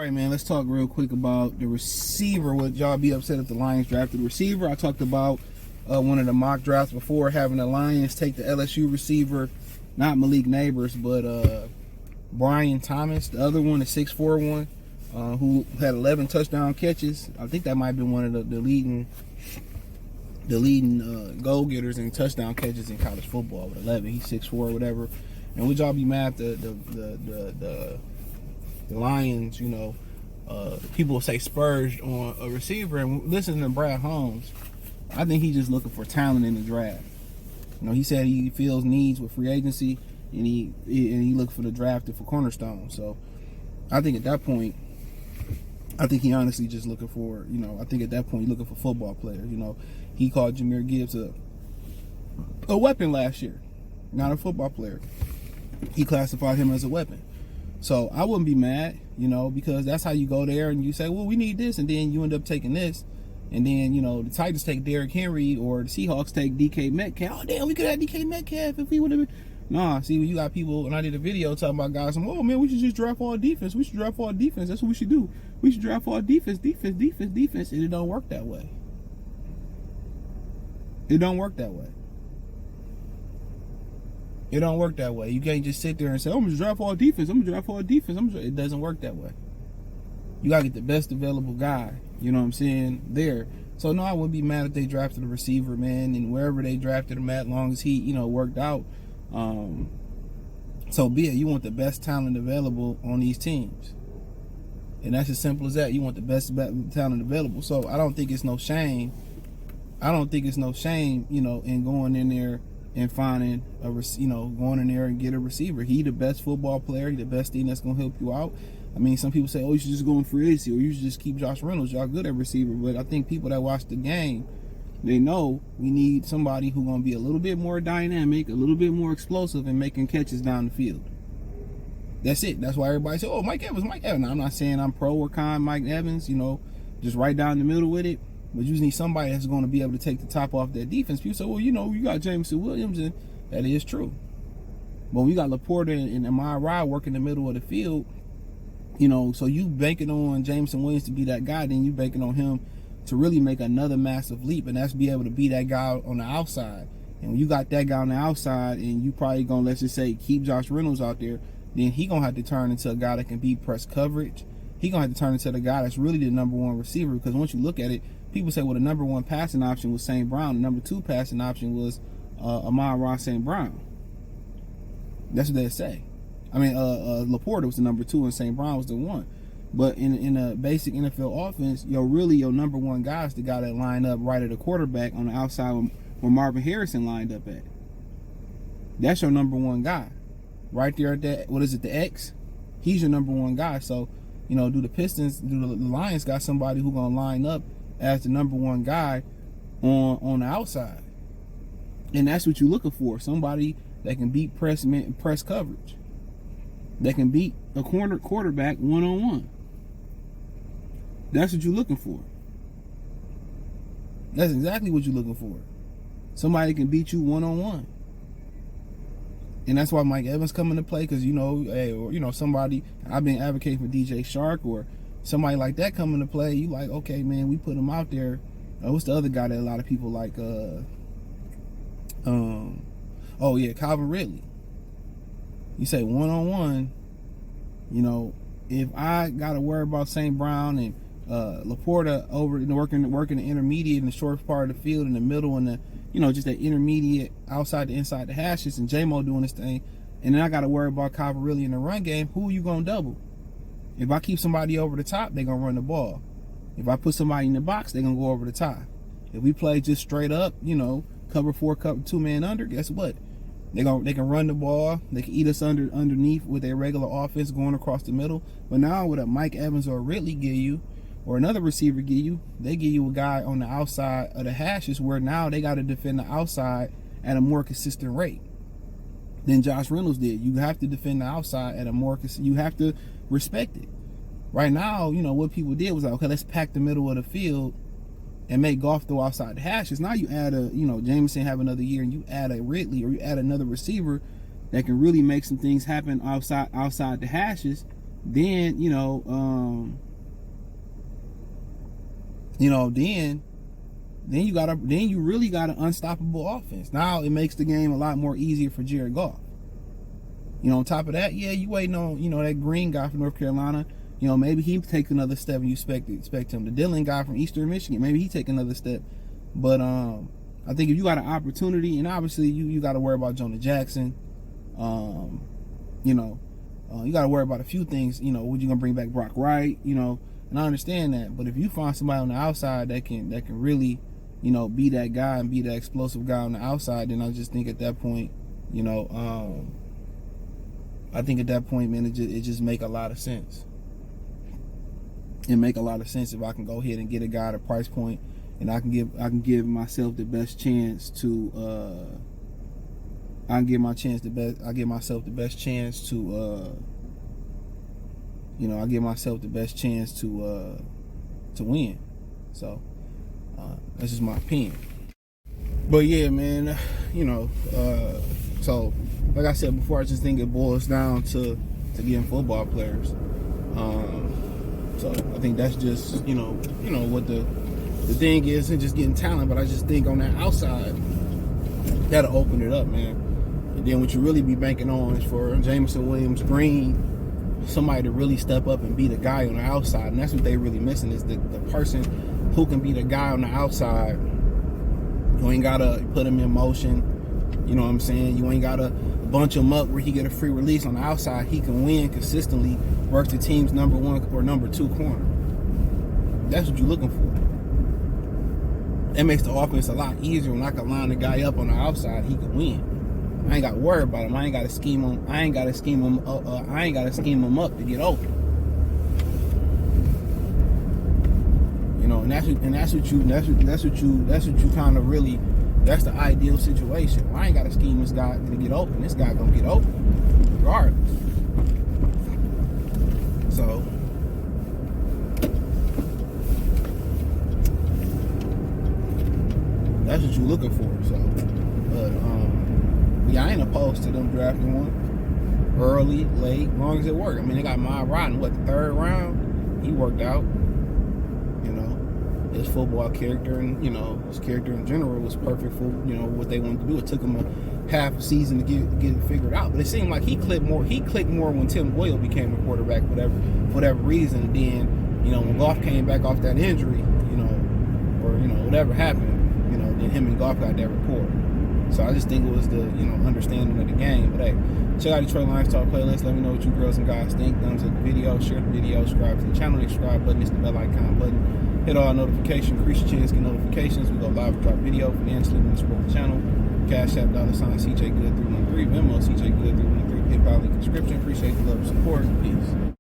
All right, man, let's talk real quick about the receiver. Would y'all be upset if the Lions drafted the receiver? I talked about one of the mock drafts before, having the Lions take the LSU receiver, not Malik Neighbors, but Brian Thomas, the other one, the 6'4" one, who had 11 touchdown catches. I think that might have been one of the leading goal getters and touchdown catches in college football with 11. He's 6'4", whatever. And would y'all be mad if the Lions, people say spurged on a receiver? And listening to Brad Holmes, I think he's just looking for talent in the draft. He said he feels needs with free agency, and he looked for the draft for cornerstone. So I think at that point, he honestly just looking for, I think at that point he's looking for football players. He called Jahmyr Gibbs a weapon last year, not a football player. He classified him as a weapon. So I wouldn't be mad, because that's how you go there and you say, well, we need this, and then you end up taking this. And then, the Titans take Derrick Henry, or the Seahawks take DK Metcalf. Oh, damn, we could have DK Metcalf if we would have been. Nah, see, you got people, and I did a video talking about guys, oh, man, we should just draft all defense. We should draft all defense. That's what we should do. We should draft all defense. And it don't work that way. It don't work that way. It don't work that way. You can't just sit there and say, I'm going to draft all defense. It doesn't work that way. You got to get the best available guy, there. So, no, I wouldn't be mad if they drafted a receiver, man, and wherever they drafted him at, long as he, worked out. So be it. You want the best talent available on these teams. And that's as simple as that. You want the best talent available. So I don't think it's no shame. In going in there and finding going in there and get a receiver. He the best football player. He the best thing that's going to help you out. I mean, some people say, oh, you should just go in free agency, or you should just keep Josh Reynolds. Y'all good at receiver. But I think people that watch the game, they know we need somebody who's going to be a little bit more dynamic, a little bit more explosive, and making catches down the field. That's it. That's why everybody says, oh, Mike Evans. Now, I'm not saying I'm pro or con Mike Evans, just right down the middle with it. But you just need somebody that's going to be able to take the top off that defense. People say, well, you got Jameson Williams, and that is true. But we got Laporta and Amari working the middle of the field, so you banking on Jameson Williams to be that guy, then you banking on him to really make another massive leap, and that's be able to be that guy on the outside. And when you got that guy on the outside, and you probably going to, let's just say, keep Josh Reynolds out there, then he going to have to turn into a guy that can beat press coverage. He going to have to turn into the guy that's really the number one receiver, because once you look at it, people say, well, the number one passing option was St. Brown. The number two passing option was Amon-Ra St. Brown. That's what they say. I mean, Laporta was the number two and St. Brown was the one. But in a basic NFL offense, your number one guy is the guy that lined up right at the quarterback on the outside where Marvin Harrison lined up at. That's your number one guy. Right there at that, the X? He's your number one guy. So, do the Lions got somebody who's going to line up as the number one guy on the outside. And that's what you're looking for. Somebody that can beat press coverage. That can beat a quarterback one-on-one. That's what you're looking for. That's exactly what you're looking for. Somebody can beat you one-on-one. And that's why Mike Evans come into play, because, somebody, I've been advocating for DJ Shark or somebody like that come into play. You like, okay, man, we put him out there. What's the other guy that a lot of people like? Calvin Ridley. You say one-on-one, if I got to worry about St. Brown and Laporta over working the intermediate in the short part of the field, in the middle, and the, just that intermediate outside to inside the hashes, and J-Mo doing this thing, and then I got to worry about Calvin Ridley in the run game, who are you going to double? If I keep somebody over the top, they're going to run the ball. If I put somebody in the box, they're going to go over the top. If we play just straight up, cover 4, cover 2 man under, guess what? They can run the ball. They can eat us underneath with their regular offense going across the middle. But now what a Mike Evans or Ridley give you, or another receiver give you, they give you a guy on the outside of the hashes where now they got to defend the outside at a more consistent rate than Josh Reynolds did. You have to defend the outside at a more you have to respect it. Right now, what people did was like, okay, let's pack the middle of the field and make Goff throw outside the hashes. Now you add Jameson have another year, and you add a Ridley, or you add another receiver that can really make some things happen outside the hashes. then then you really got an unstoppable offense. Now it makes the game a lot more easier for Jared Goff. On top of that, yeah, you waiting on that Green guy from North Carolina. Maybe he take another step, and you expect him. The Dillon guy from Eastern Michigan, maybe he take another step. But I think if you got an opportunity, and obviously you got to worry about Jonah Jackson. You got to worry about a few things. Would you gonna bring back Brock Wright? And I understand that. But if you find somebody on the outside that can really, be that guy and be that explosive guy on the outside, then I just think at that point, man, it just make a lot of sense. It make a lot of sense if I can go ahead and get a guy at a price point, and I can give myself the best chance to I give myself the best chance to win. So that's just my opinion. But yeah, man, so like I said before, I just think it boils down to getting football players. So I think that's just what the thing is, and just getting talent. But I just think on that outside, that'll open it up, man. And then what you really be banking on is for Jameson Williams Green, somebody to really step up and be the guy on the outside. And that's what they really missing, is the person who can be the guy on the outside. You ain't gotta put him in motion. You know what I'm saying? You ain't gotta bunch him up where he get a free release. On the outside, he can win consistently, work the team's number 1 or number 2 corner. That's what you're looking for. That makes the offense a lot easier when I can line the guy up on the outside. He can win. I ain't got to worry about him. I ain't got to scheme him. I ain't got to scheme him up to get open. And that's what you kind of really. That's the ideal situation. I ain't got to scheme this guy to get open. This guy gonna get open, regardless. So, that's what you're looking for. So, but yeah, I ain't opposed to them drafting one early, late, as long as it worked. I mean, they got Miles Rodden, the 3rd round. He worked out. His football character and his character in general was perfect for what they wanted to do. It took him a half a season to get it figured out, but it seemed like he clicked more when Tim Boyle became the quarterback for whatever reason. And then when Goff came back off that injury, or whatever happened, then him and Goff got that rapport. So I just think it was the understanding of the game. But hey, check out Detroit Lions Talk playlist. Let me know what you girls and guys think. Thumbs up the video, share the video, subscribe to the channel. The subscribe button is the bell icon button. Hit all notifications, increase your chance to get notifications. We go live and drop video financially when you support the channel. Cash App, $CJ Good 313, Venmo, CJ Good 313, PayPal link in the description. Appreciate the love and support. Peace.